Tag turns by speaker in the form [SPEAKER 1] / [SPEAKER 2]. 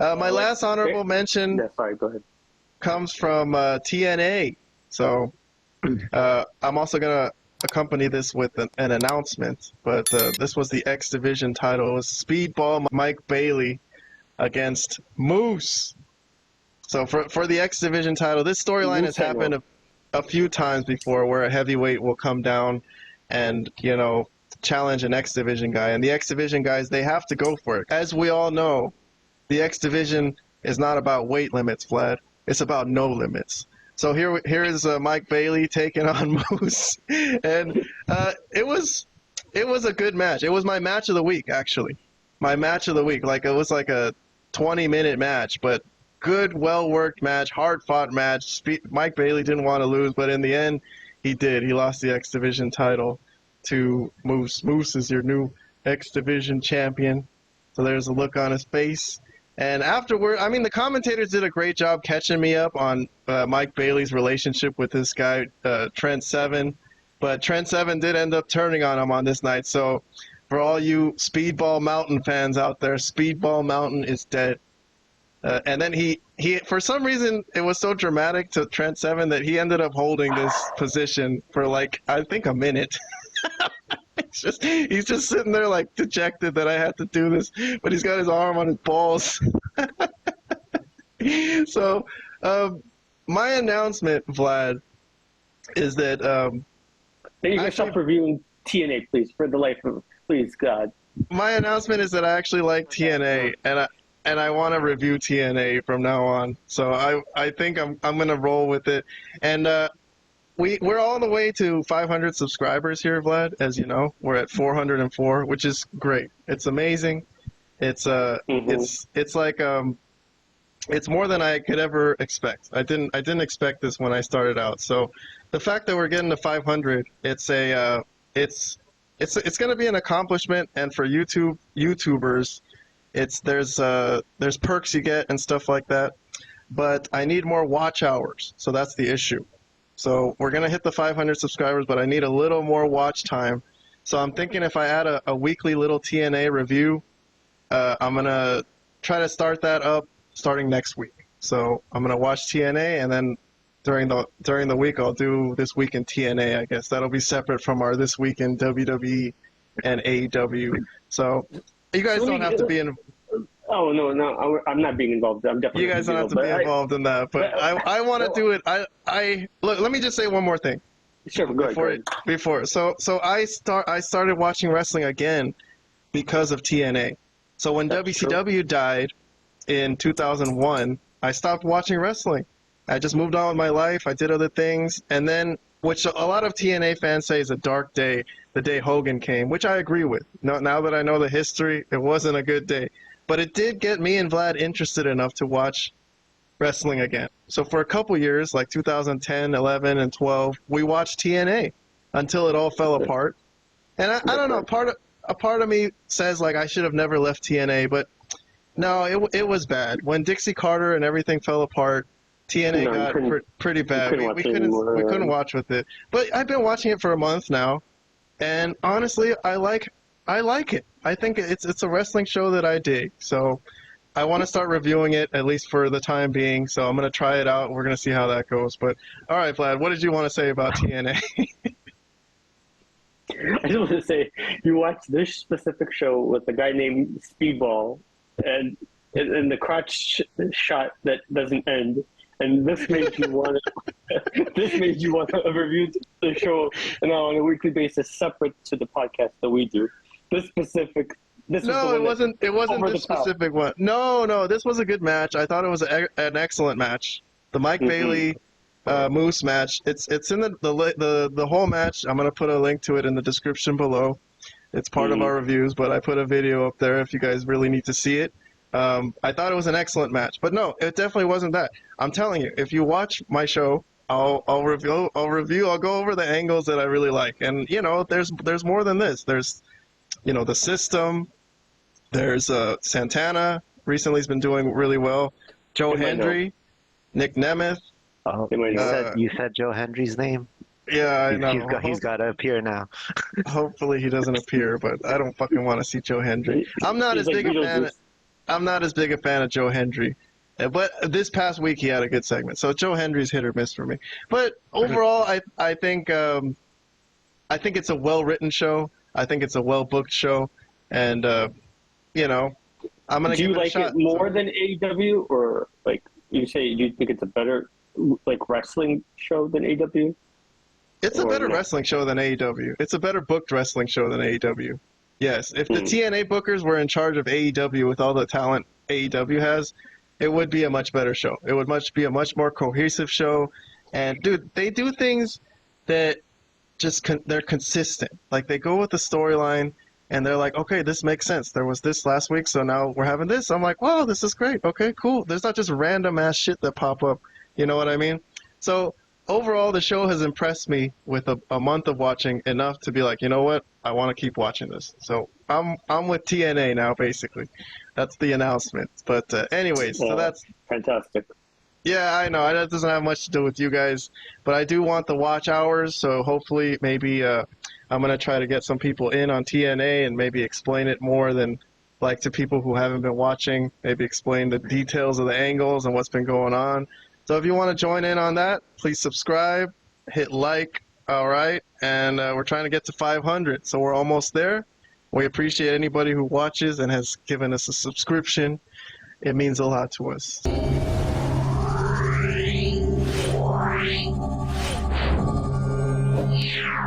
[SPEAKER 1] My last honorable mention
[SPEAKER 2] go ahead.
[SPEAKER 1] comes from TNA. So I'm also going to accompany this with an announcement. But this was the X Division title. It was Speedball Mike Bailey against Moose. So for the X Division title, this storyline has happened a few times before where a heavyweight will come down and, challenge an X Division guy. And the X Division guys, they have to go for it. As we all know, the X Division is not about weight limits, Vlad. It's about no limits. So here is Mike Bailey taking on Moose. And it was a good match. It was my match of the week, actually. My match of the week. It was like a 20-minute match, but good, well-worked match, hard-fought match. Mike Bailey didn't want to lose, but in the end, he did. He lost the X Division title to Moose. Moose is your new X Division champion. So there's a look on his face. And afterward, the commentators did a great job catching me up on Mike Bailey's relationship with this guy, Trent Seven. But Trent Seven did end up turning on him on this night. So for all you Speedball Mountain fans out there, Speedball Mountain is dead. And then he for some reason, it was so dramatic to Trent Seven that he ended up holding this position for I think a minute. He's just sitting there dejected that I had to do this, but he's got his arm on his balls. So my announcement, Vlad, is that
[SPEAKER 2] you can stop reviewing TNA, please, for the life of please God.
[SPEAKER 1] My announcement is that I actually like TNA, and I want to review TNA from now on. So I think I'm gonna roll with it. And we're all the way to 500 subscribers here, Vlad. As you know, we're at 404, which is great. It's amazing. It's it's more than I could ever expect. I didn't expect this when I started out. So the fact that we're getting to 500, it's going to be an accomplishment. And for YouTubers, there's perks you get and stuff like that. But I need more watch hours, so that's the issue. So we're going to hit the 500 subscribers, but I need a little more watch time. So I'm thinking if I add a weekly little TNA review, I'm going to try to start that up starting next week. So I'm going to watch TNA, and then during the week I'll do This Week in TNA, I guess. That'll be separate from our This Week in WWE and AEW. So you guys don't have to be in...
[SPEAKER 2] Oh, no, I'm not being involved. I'm definitely.
[SPEAKER 1] You guys don't have to be involved in that, but I want to do it. Look. Let me just say one more thing.
[SPEAKER 2] Sure, go ahead.
[SPEAKER 1] Before, so I started watching wrestling again because of TNA. So when WCW died in 2001, I stopped watching wrestling. I just moved on with my life. I did other things, and then, which a lot of TNA fans say is a dark day, the day Hogan came, which I agree with. Now that I know the history, it wasn't a good day. But it did get me and Vlad interested enough to watch wrestling again. So for a couple years, like 2010, 11, and 12, we watched TNA until it all fell apart. And I don't know, a part of me says I should have never left TNA, but no, it was bad. When Dixie Carter and everything fell apart, TNA got pretty bad. We couldn't watch with it. But I've been watching it for a month now, and honestly, I like it. I think it's a wrestling show that I dig. So I want to start reviewing it, at least for the time being. So I'm going to try it out. We're going to see how that goes. But all right, Vlad, what did you want to say about TNA?
[SPEAKER 2] I just want to say, you watched this specific show with a guy named Speedball, and the crotch shot that doesn't end. And this made you want to review the show on a weekly basis, separate to the podcast that we do. It wasn't this specific one. No, this was a good match. I thought it was an excellent match. The Mike Bailey Moose match. It's in the whole match. I'm gonna put a link to it in the description below. It's part of our reviews, but I put a video up there if you guys really need to see it. I thought it was an excellent match, but no, it definitely wasn't that. I'm telling you, if you watch my show, I'll review. I'll go over the angles that I really like, and there's more than this. There's the System. There's Santana. Recently, has been doing really well. Joe Hendry, Nick Nemeth.
[SPEAKER 3] Oh, you said Joe Hendry's name?
[SPEAKER 1] Yeah, I know.
[SPEAKER 3] He's got to appear now.
[SPEAKER 1] Hopefully he doesn't appear, but I don't fucking want to see Joe Hendry. I'm not as big a fan. I'm not as big a fan of Joe Hendry. But this past week he had a good segment. So Joe Hendry's hit or miss for me. But overall, I think it's a well-written show. I think it's a well-booked show. And, you know, I'm going to give it a shot.
[SPEAKER 2] Do you like it more than AEW? Or, like, you think it's a better, like, wrestling show than AEW?
[SPEAKER 1] It's a better wrestling show than AEW. It's a better booked wrestling show than AEW. Yes. If the TNA bookers were in charge of AEW with all the talent AEW has, it would be a much better show. It would be a much more cohesive show. And, dude, they do things that just they're consistent. Like, they go with the storyline, and they're like, okay, this makes sense. There was this last week, so now we're having this. I'm like, wow, this is great. Okay, cool. There's not just random-ass shit that pop up. You know what I mean? So, overall, the show has impressed me with a month of watching enough to be like, you know what? I want to keep watching this. So, I'm with TNA now, basically. That's the announcement. But anyways, so that's
[SPEAKER 2] fantastic.
[SPEAKER 1] Yeah, I know. That doesn't have much to do with you guys, but I do want the watch hours. So hopefully, maybe I'm gonna try to get some people in on TNA and maybe explain it more than like to people who haven't been watching. Maybe explain the details of the angles and what's been going on. So if you want to join in on that, please subscribe, hit like. All right, and we're trying to get to 500, so we're almost there. We appreciate anybody who watches and has given us a subscription. It means a lot to us.
[SPEAKER 4] Yeah.